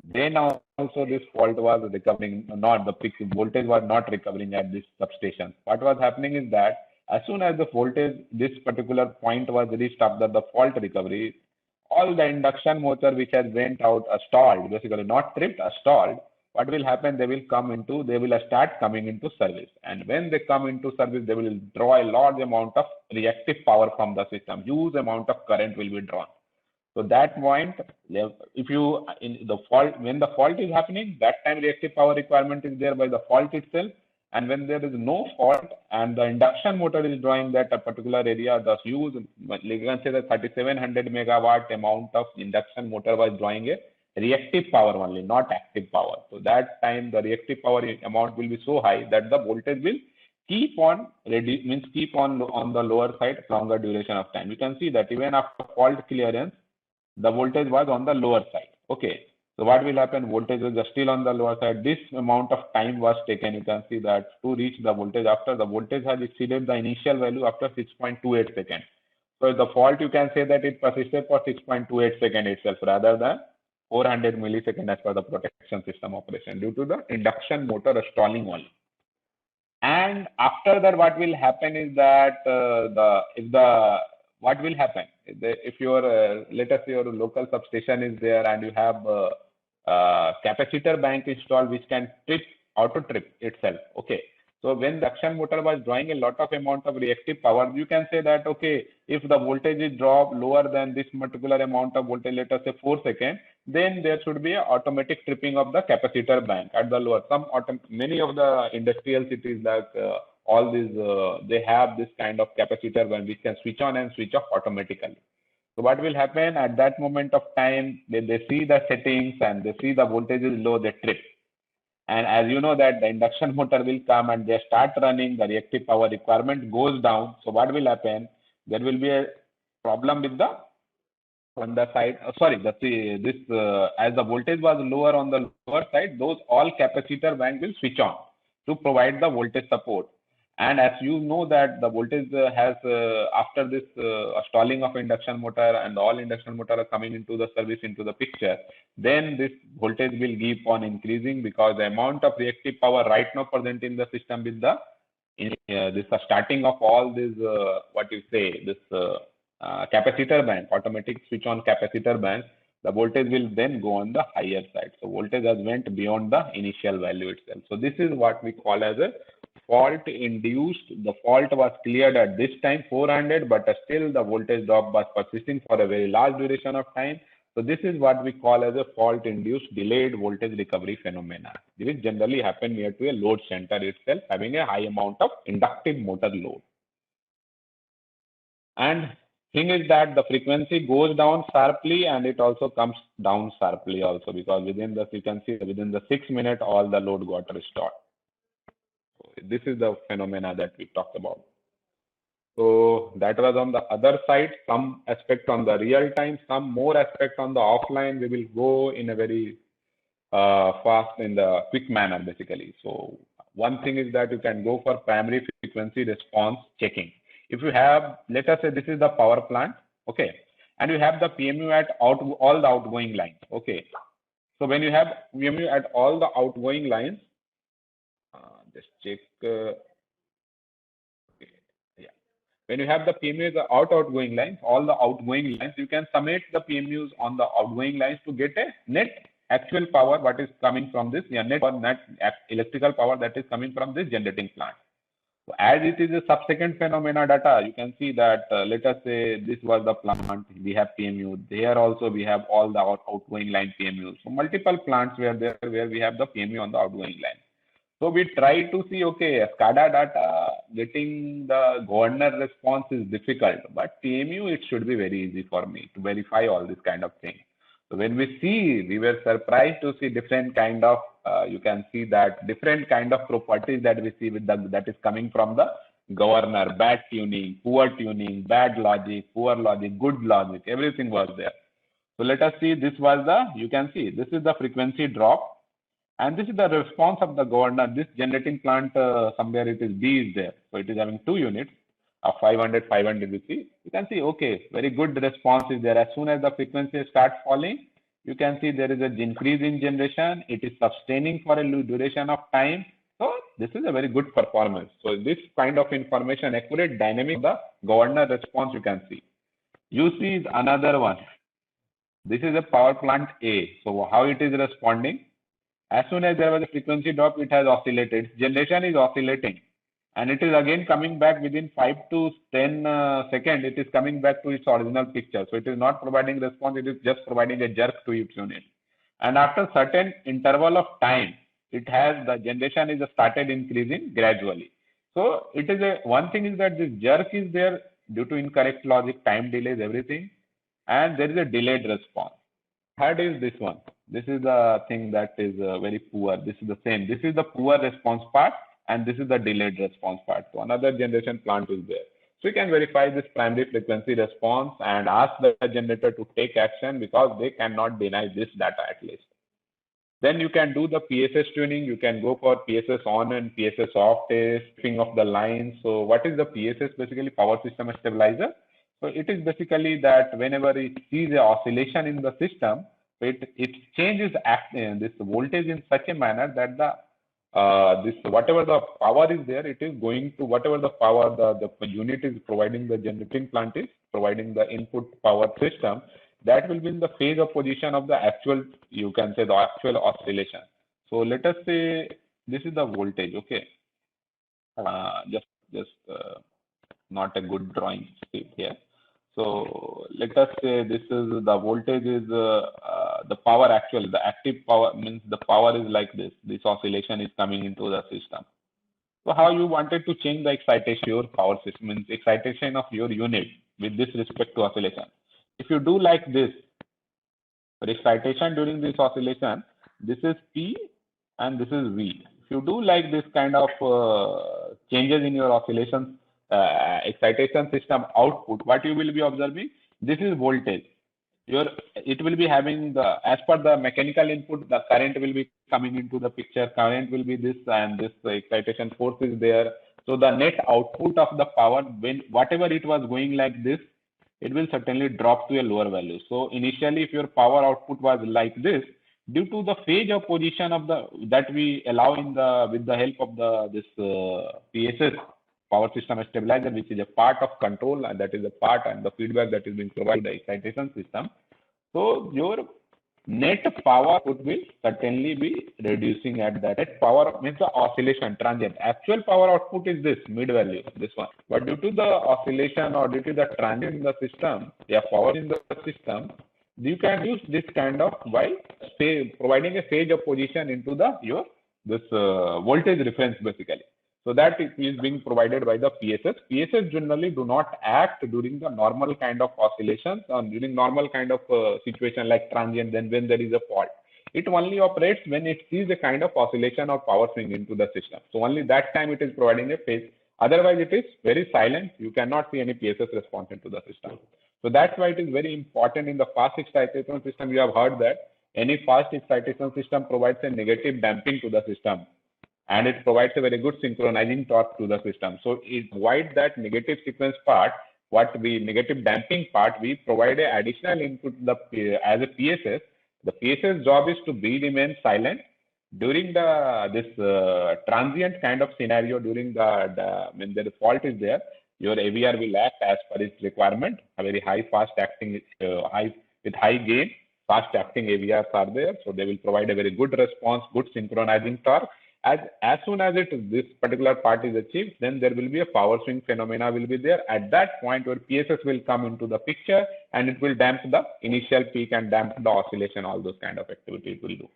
Then also this fault was recovering, not the peak voltage was not recovering at this substation. What was happening is that as soon as the voltage, this particular point was reached after the fault recovery, all the induction motor which has went out stalled, basically not tripped, stalled. What will happen? They will start coming into service. And when they come into service, they will draw a large amount of reactive power from the system. Huge amount of current will be drawn. So that point, if you when the fault is happening, that time reactive power requirement is there by the fault itself. And when there is no fault and the induction motor is drawing that a particular area, the huge, you can say the 3700 megawatt amount of induction motor was drawing a reactive power only, not active power. So that time the reactive power amount will be so high that the voltage will keep on on the lower side longer duration of time. You can see that even after fault clearance, the voltage was on the lower side. Okay. So what will happen? Voltage is still on the lower side. This amount of time was taken. You can see that to reach the voltage after the voltage has exceeded the initial value after 6.28 seconds. So the fault, you can say that it persisted for 6.28 seconds itself rather than 400 milliseconds as per the protection system operation due to the induction motor stalling only. And And after that, what will happen is that what will happen if your let us say your local substation is there and you have capacitor bank installed which can auto trip itself. Okay. So when the induction motor was drawing a lot of amount of reactive power, you can say that, okay, if the voltage is dropped lower than this particular amount of voltage, let us say 4 seconds, then there should be an automatic tripping of the capacitor bank at the lower. Many of the industrial cities like all these, they have this kind of capacitor bank which can switch on and switch off automatically. So what will happen at that moment of time, they see the settings and they see the voltage is low, they trip. And as you know that the induction motor will come and they start running, the reactive power requirement goes down. So what will happen? There will be a problem with the on the side. As the voltage was lower on the lower side, those all capacitor bank will switch on to provide the voltage support. And as you know that the voltage has after this stalling of induction motor and all induction motor are coming into the service into the picture, then this voltage will keep on increasing because the amount of reactive power right now present in the system with the this starting of all this capacitor bank, automatic switch on capacitor bank, the voltage will then go on the higher side. So voltage has went beyond the initial value itself. So this is what we call as a fault induced. The fault was cleared at this time 400, but still the voltage drop was persisting for a very large duration of time. So this is what we call as a fault induced delayed voltage recovery phenomena. This generally happen near to a load center itself having a high amount of inductive motor load. And thing is that the frequency goes down sharply and it also comes down sharply also because within the 6 minutes all the load got restored. So this is the phenomena that we talked about. So that was on the other side, some aspect on the real time, some more aspect on the offline. We will go in a very fast in the quick manner basically. So one thing is that you can go for primary frequency response checking. If you have, let us say this is the power plant, okay, and you have the PMU at all the outgoing lines, okay. So when you have PMU at all the outgoing lines, just check. When you have the PMUs outgoing lines, all the outgoing lines, you can summate the PMUs on the outgoing lines to get a net actual power what is coming from this net electrical power that is coming from this generating plant. So as it is a subsequent phenomena data, you can see that let us say this was the plant, we have PMU. There also we have all the outgoing line PMUs. So multiple plants were there where we have the PMU on the outgoing line. So we try to see, okay, SCADA data, getting the governor response is difficult, but PMU, it should be very easy for me to verify all this kind of thing. So when we see, we were surprised to see different kind of, you can see that different kind of properties that we see with that is coming from the governor, bad tuning, poor tuning, bad logic, poor logic, good logic, everything was there. So let us see, this was you can see, this is the frequency drop. And this is the response of the governor. This generating plant, somewhere it is B is there. So it is having 2 units of 500 we see. You can see, okay, very good response is there. As soon as the frequency starts falling, you can see there is an increase in generation. It is sustaining for a duration of time. So this is a very good performance. So this kind of information, accurate dynamic of the governor response you can see. UC is another one. This is a power plant A. So how it is responding? As soon as there was a frequency drop, it has oscillated. Generation is oscillating. And it is again coming back within 5 to 10 seconds. It is coming back to its original picture. So it is not providing response. It is just providing a jerk to its unit. And after certain interval of time, it has the generation is started increasing gradually. So it is one thing is that this jerk is there due to incorrect logic, time delays, everything. And there is a delayed response. Third is this one. This is the thing that is very poor. This is the same. This is the poor response part, and this is the delayed response part. So another generation plant is there. So you can verify this primary frequency response and ask the generator to take action because they cannot deny this data at least. Then you can do the PSS tuning. You can go for PSS on and PSS off testing of the lines. So what is the PSS? Basically, power system stabilizer. So it is basically that whenever it sees a oscillation in the system, it changes this voltage in such a manner that the this whatever the power is there, it is going to whatever the power the unit is providing, the generating plant is providing the input power system, that will be in the phase of position of the actual, you can say the actual oscillation. So let us say this is the voltage, okay. Just not a good drawing sheet here. So let us say this is the voltage is the power actual, the active power means the power is like this. This oscillation is coming into the system. So how you wanted to change the excitation of your power system, means excitation of your unit with this respect to oscillation. If you do like this, for excitation during this oscillation, this is P and this is V. If you do like this kind of changes in your oscillation excitation system output, what you will be observing, this is voltage. It will be having the, as per the mechanical input, the current will be coming into the picture. Current will be this, and this excitation force is there. So the net output of the power, when whatever it was going like this, it will certainly drop to a lower value. So initially, if your power output was like this, due to the phase of position of the that we allow in the with the help of the this PSS, power system stabilizer, which is a part of control, and that is a part and the feedback that is being provided by the excitation system. So your net power output will certainly be reducing at that. Net power means the oscillation transient. Actual power output is this mid value, this one. But due to the oscillation or due to the transient in the system, power in the system, you can use this kind of by providing a phase of position into the your this voltage reference basically. So that it is being provided by the PSS. PSS generally do not act during the normal kind of oscillations or during normal kind of situation like transient, then when there is a fault. It only operates when it sees a kind of oscillation or power swing into the system. So only that time it is providing a phase. Otherwise, it is very silent. You cannot see any PSS response into the system. So that's why it is very important in the fast excitation system. You have heard that any fast excitation system provides a negative damping to the system, and it provides a very good synchronizing torque to the system. So it avoids that negative sequence part, negative damping part, we provide an additional input as a PSS. The PSS job is to remain silent during this transient kind of scenario. During when the fault is there, your AVR will act as per its requirement. A very high fast acting, with high gain, fast acting AVRs are there, so they will provide a very good response, good synchronizing torque. As soon as this particular part is achieved, then there will be a power swing phenomena will be there. At that point, your PSS will come into the picture and it will damp the initial peak and damp the oscillation, all those kind of activity it will do.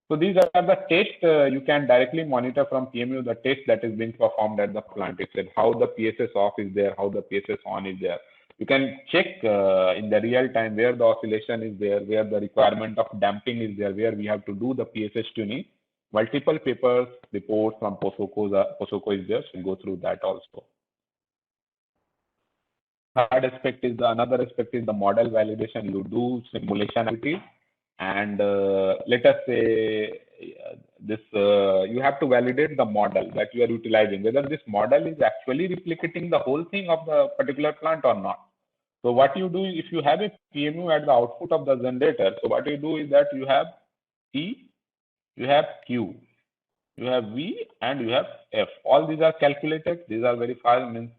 So these are the tests you can directly monitor from PMU, the test that is being performed at the plant itself, how the PSS off is there, how the PSS on is there. You can check in the real time where the oscillation is there, where the requirement of damping is there, where we have to do the PSS tuning. Multiple papers, reports from POSOCO is there, so go through that also. Third aspect is another aspect is the model validation. You do simulation activities, and let us say this you have to validate the model that you are utilizing, whether this model is actually replicating the whole thing of the particular plant or not. So what you do, if you have a PMU at the output of the generator, so what you do is that you have P, you have Q, you have V, and you have F. All these are calculated. These are very fast, means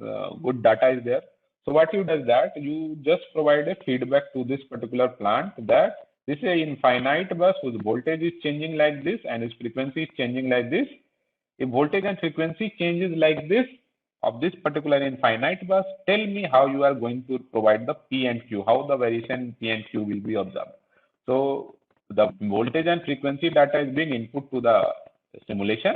good data is there. So what you do is that you just provide a feedback to this particular plant that this is an infinite bus whose voltage is changing like this and its frequency is changing like this. If voltage and frequency changes like this of this particular infinite bus, tell me how you are going to provide the P and Q, how the variation in P and Q will be observed. So the voltage and frequency data is being input to the simulation,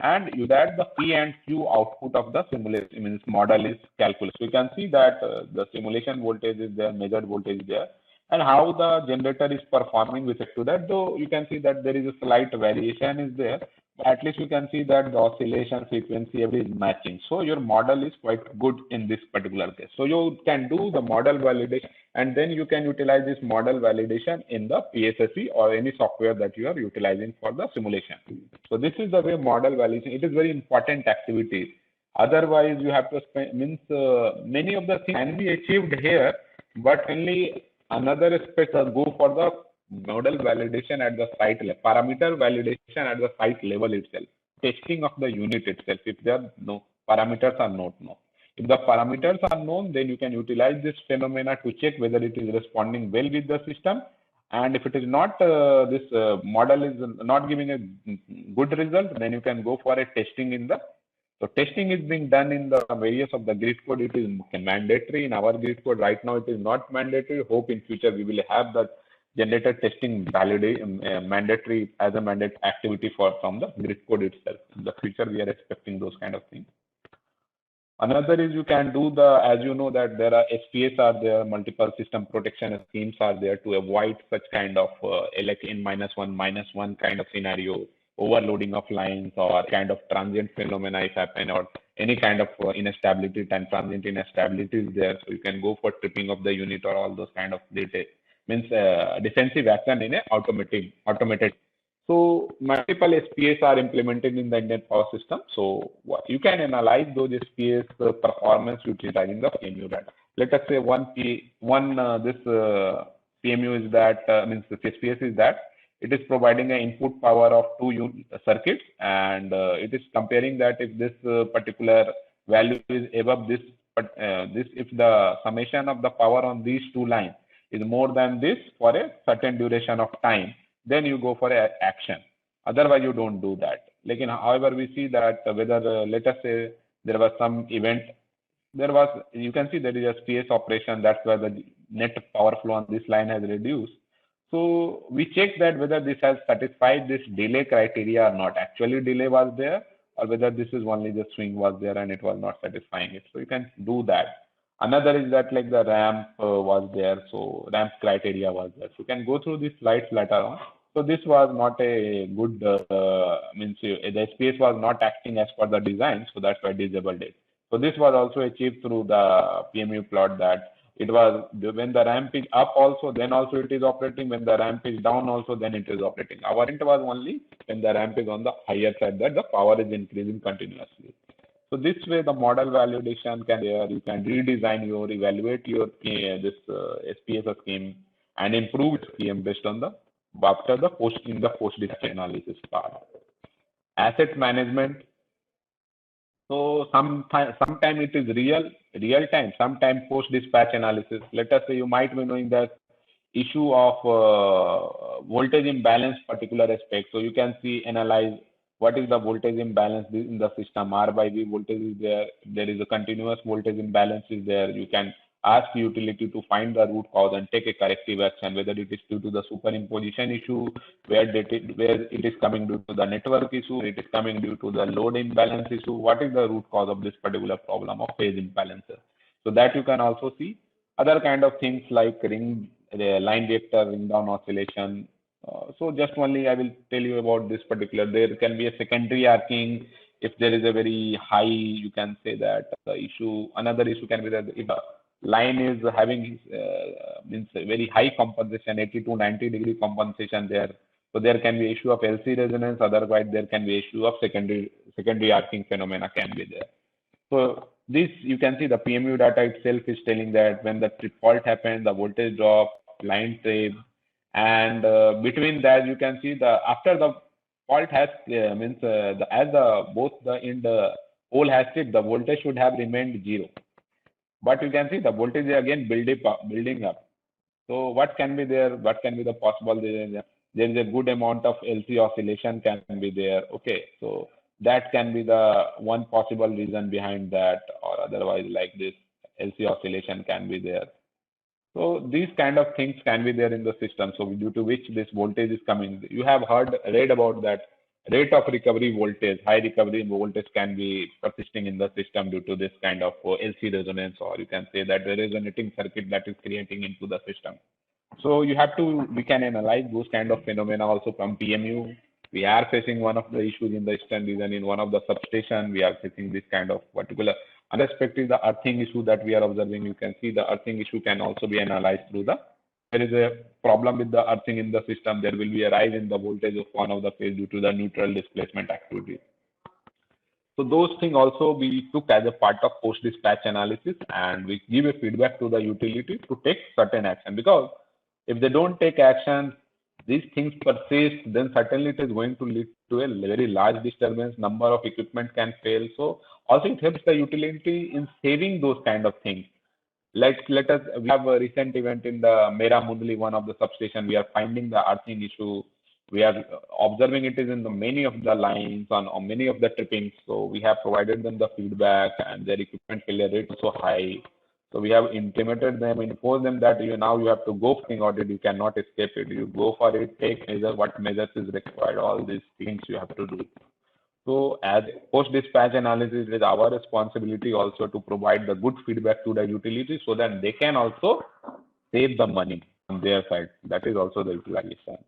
and you add the P and Q output of the simulation, means model is calculated. So you can see that the simulation voltage is there, measured voltage is there, and how the generator is performing with respect to that. Though you can see that there is a slight variation is there, at least you can see that the oscillation frequency every is matching. So your model is quite good in this particular case. So you can do the model validation, and then you can utilize this model validation in the PSSE or any software that you are utilizing for the simulation. So this is the way model validation. It is very important activity. Otherwise, you have to spend, many of the things can be achieved here, but only another aspect go for the model validation at the site level, parameter validation at the site level itself. testing of the unit itself. If there are no parameters are not known. If the parameters are known, then you can utilize this phenomena to check whether it is responding well with the system. And if it is not, this model is not giving a good result, then you can go for a testing in the. So testing is being done in the various of the grid code. It is mandatory in our grid code. Right now, it is not mandatory. Hope in future we will have that generator testing mandatory as a mandate activity from the grid code itself. In the future, we are expecting those kind of things. Another is you can do the, as you know that there are SPS are there, multiple system protection schemes are there to avoid such kind of like N-1, kind of scenario, overloading of lines or kind of transient phenomena if happen or any kind of instability and transient instability is there. So you can go for tripping of the unit or all those kind of data. Means defensive action in a automated. So multiple SPS are implemented in the Indian power system. So you can analyze those SPS performance utilizing the PMU data. Let us say this PMU is that means the SPS is that it is providing an input power of 2 circuits, and it is comparing that if this particular value is above this, if the summation of the power on these 2 lines is more than this for a certain duration of time, then you go for a action. Otherwise, you don't do that. Like however, we see that whether let us say there was some event, you can see there is a SPS operation. That's where the net power flow on this line has reduced. So we check that whether this has satisfied this delay criteria or not. Actually, delay was there, or whether this is only the swing was there and it was not satisfying it. So you can do that. Another is that like the ramp was there, so ramp criteria was there. So you can go through these slides later on. So this was not a good, means the SPS was not acting as per the design, so that's why disabled it. So this was also achieved through the PMU plot that it was when the ramp is up also, then also it is operating. When the ramp is down also, then it is operating. Our int was only when the ramp is on the higher side that the power is increasing continuously. So this way the model validation can there. You can redesign your, evaluate your this SPS scheme and improve scheme based on the after the post dispatch analysis part. Asset management. So sometime it is real time, sometime post dispatch analysis. Let us say you might be knowing the issue of voltage imbalance particular aspect. So you can analyze what is the voltage imbalance in the system. R by V voltage is there. There is a continuous voltage imbalance is there. You can ask utility to find the root cause and take a corrective action, whether it is due to the superimposition issue, where it is coming due to the network issue, it is coming due to the load imbalance issue. What is the root cause of this particular problem of phase imbalances? So that you can also see. Other kind of things like line reactor, ring down oscillation. So just only I will tell you about this particular. There can be a secondary arcing if there is a very high. You can say that the issue. Another issue can be that if a line is having means very high compensation, 80 to 90 degree compensation there. So there can be issue of LC resonance. Otherwise, there can be issue of secondary arcing phenomena can be there. So this you can see the PMU data itself is telling that when the fault happens, the voltage drop, line trip, and between that you can see the after the fault has means both the in the pole has tripped, the voltage should have remained 0. But you can see the voltage is again building up. So what can be there? What can be the possible? There is a good amount of LC oscillation can be there. Okay, so that can be the one possible reason behind that, or otherwise like this LC oscillation can be there. So these kind of things can be there in the system. So due to which this voltage is coming. You have read about that rate of recovery voltage, high recovery voltage can be persisting in the system due to this kind of LC resonance, or you can say that there is a resonating circuit that is creating into the system. So we can analyze those kind of phenomena also from PMU. We are facing one of the issues in the eastern region in one of the substation. We are facing this kind of particular unexpected the earthing issue that we are observing. You can see the earthing issue can also be analyzed through there is a problem with the earthing in the system. There will be a rise in the voltage of one of the phase due to the neutral displacement activity. So those things also we took as a part of post dispatch analysis, and we give a feedback to the utility to take certain action, because if they don't take action, these things persist, then certainly it is going to lead to a very large disturbance. Number of equipment can fail. So also it helps the utility in saving those kind of things. Like we have a recent event in the Mera Mundli, one of the substation. We are finding the earthing issue. We are observing it is in the many of the lines on many of the trippings. So we have provided them the feedback, and their equipment failure rate is so high. So we have implemented them, informed them that now you have to go for audit. You cannot escape it. You go for it, take measure, what measures is required. All these things you have to do. So as post-dispatch analysis, it is our responsibility also to provide the good feedback to the utility so that they can also save the money on their side. That is also the utilization.